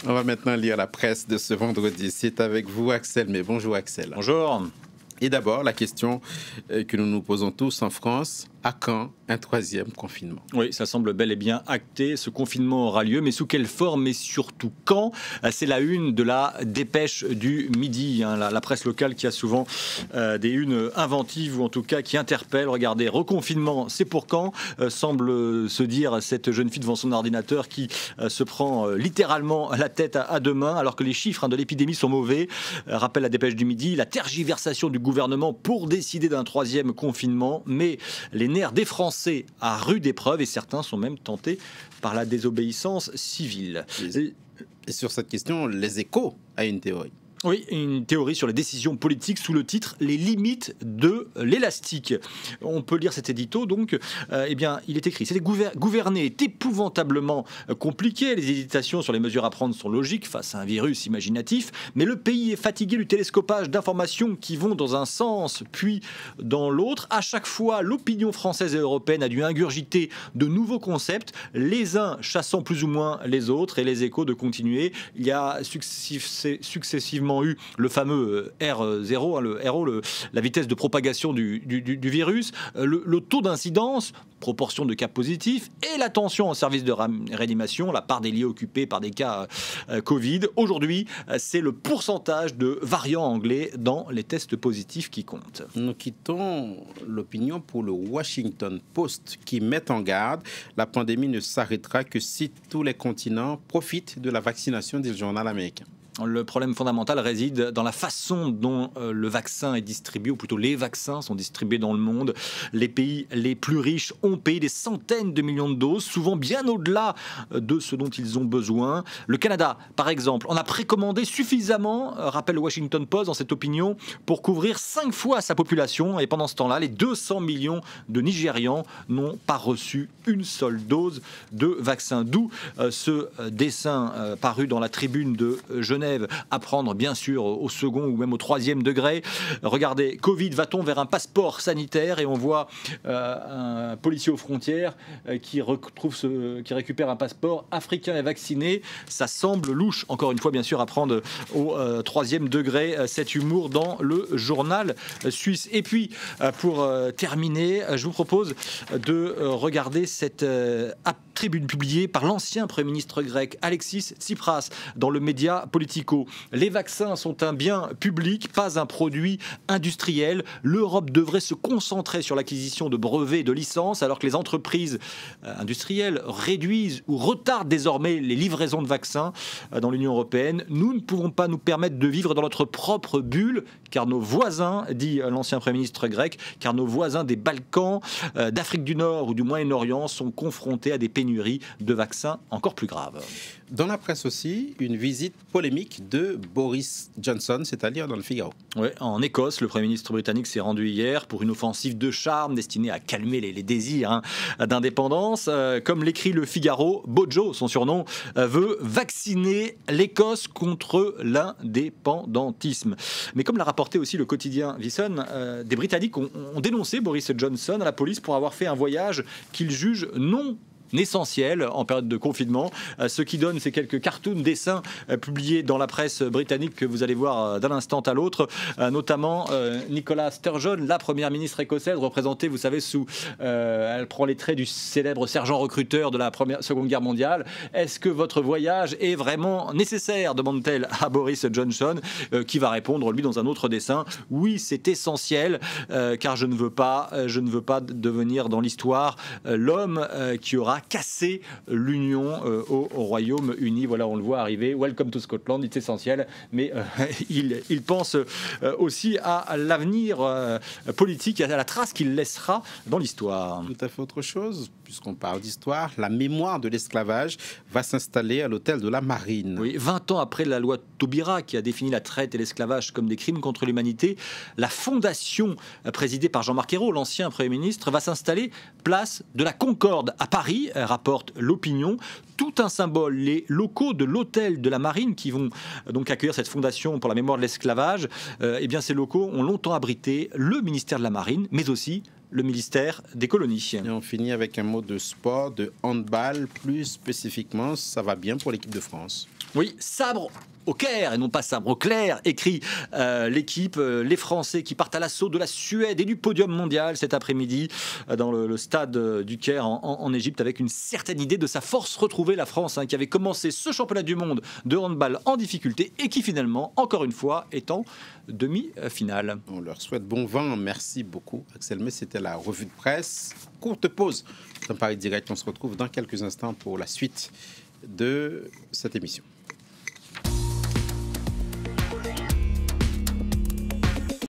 On va maintenant lire la presse de ce vendredi. C'est avec vous, Axel. Mais bonjour, Axel. Bonjour. Et d'abord, la question que nous nous posons tous en France, à quand un troisième confinement? Oui, ça semble bel et bien acté. Ce confinement aura lieu, mais sous quelle forme et surtout quand? C'est la une de la Dépêche du Midi, la presse locale qui a souvent des unes inventives ou en tout cas qui interpellent. Regardez, reconfinement, c'est pour quand? Semble se dire cette jeune fille devant son ordinateur qui se prend littéralement la tête à deux mains alors que les chiffres de l'épidémie sont mauvais. Rappelle la Dépêche du Midi, la tergiversation du gouvernement pour décider d'un troisième confinement, mais les nerfs des Français à rude épreuve et certains sont même tentés par la désobéissance civile. Et sur cette question, les Échos a une théorie. Oui, une théorie sur les décisions politiques sous le titre « Les limites de l'élastique ». On peut lire cet édito, donc, eh bien, il est écrit « Gouverner est épouvantablement compliqué. Les hésitations sur les mesures à prendre sont logiques face à un virus imaginatif, mais le pays est fatigué du télescopage d'informations qui vont dans un sens puis dans l'autre. À chaque fois, l'opinion française et européenne a dû ingurgiter de nouveaux concepts, les uns chassant plus ou moins les autres, et les Échos de continuer. Il y a successivement eu le fameux R0, le RO, la vitesse de propagation du virus, le taux d'incidence, proportion de cas positifs et la tension en service de réanimation, la part des lits occupés par des cas Covid. Aujourd'hui, c'est le pourcentage de variants anglais dans les tests positifs qui compte. Nous quittons l'opinion pour le Washington Post qui met en garde. La pandémie ne s'arrêtera que si tous les continents profitent de la vaccination, dit le journal américain. Le problème fondamental réside dans la façon dont le vaccin est distribué, ou plutôt les vaccins sont distribués dans le monde. Les pays les plus riches ont payé des centaines de millions de doses, souvent bien au-delà de ce dont ils ont besoin. Le Canada, par exemple, en a précommandé suffisamment, rappelle le Washington Post dans cette opinion, pour couvrir 5 fois sa population. Et pendant ce temps-là, les 200 millions de Nigérians n'ont pas reçu une seule dose de vaccin. D'où ce dessin paru dans la Tribune de Genève, à prendre bien sûr au second ou même au troisième degré. Regardez, Covid, va-t-on vers un passeport sanitaire? Et on voit un policier aux frontières qui récupère un passeport africain et vacciné. Ça semble louche, encore une fois bien sûr, à prendre au troisième degré, cet humour dans le journal suisse. Et puis pour terminer, je vous propose de regarder cette tribune publiée par l'ancien Premier ministre grec Alexis Tsipras dans le média Politico. Les vaccins sont un bien public, pas un produit industriel. L'Europe devrait se concentrer sur l'acquisition de brevets et de licences alors que les entreprises industrielles réduisent ou retardent désormais les livraisons de vaccins dans l'Union européenne. Nous ne pouvons pas nous permettre de vivre dans notre propre bulle car nos voisins, dit l'ancien Premier ministre grec, car nos voisins des Balkans, d'Afrique du Nord ou du Moyen-Orient sont confrontés à des pénuries de vaccins encore plus graves. Dans la presse aussi, une visite polémique de Boris Johnson, c'est-à-dire dans le Figaro. Oui, en Écosse, le Premier ministre britannique s'est rendu hier pour une offensive de charme destinée à calmer les désirs d'indépendance. Comme l'écrit le Figaro, Bojo, son surnom, veut vacciner l'Écosse contre l'indépendantisme. Mais comme l'a rapporté aussi le quotidien Vision, des Britanniques ont dénoncé Boris Johnson à la police pour avoir fait un voyage qu'ils jugent non essentiel en période de confinement. Ce qui donne ces quelques cartoons, dessins publiés dans la presse britannique que vous allez voir d'un instant à l'autre, notamment Nicola Sturgeon, la première ministre écossaise, représentée, vous savez, elle prend les traits du célèbre sergent recruteur de la Seconde Guerre mondiale. Est-ce que votre voyage est vraiment nécessaire, demande-t-elle à Boris Johnson, qui va répondre, lui, dans un autre dessin. Oui, c'est essentiel, car je ne veux pas devenir dans l'histoire l'homme qui aura casser l'union au Royaume-Uni. Voilà, on le voit arriver. Welcome to Scotland, c'est essentiel. Mais il pense aussi à l'avenir politique et à la trace qu'il laissera dans l'histoire. Tout à fait autre chose, puisqu'on parle d'histoire. La mémoire de l'esclavage va s'installer à l'hôtel de la Marine. Oui, 20 ans après la loi Taubira qui a défini la traite et l'esclavage comme des crimes contre l'humanité, la fondation présidée par Jean-Marc Ayrault, l'ancien Premier ministre, va s'installer place de la Concorde à Paris, rapporte l'opinion. Tout un symbole, les locaux de l'hôtel de la Marine qui vont donc accueillir cette fondation pour la mémoire de l'esclavage, eh bien ces locaux ont longtemps abrité le ministère de la Marine, mais aussi le ministère des colonies. Et on finit avec un mot de sport, de handball, plus spécifiquement, ça va bien pour l'équipe de France. Oui, sabre au Caire et non pas sabre au clair, écrit l'équipe, les Français qui partent à l'assaut de la Suède et du podium mondial cet après-midi dans le stade du Caire en Égypte, avec une certaine idée de sa force retrouvée. La France, qui avait commencé ce championnat du monde de handball en difficulté et qui finalement, encore une fois, est en demi-finale. On leur souhaite bon vent. Merci beaucoup, Axel May. C'était la revue de presse. Courte pause dans Paris Direct. On se retrouve dans quelques instants pour la suite de cette émission.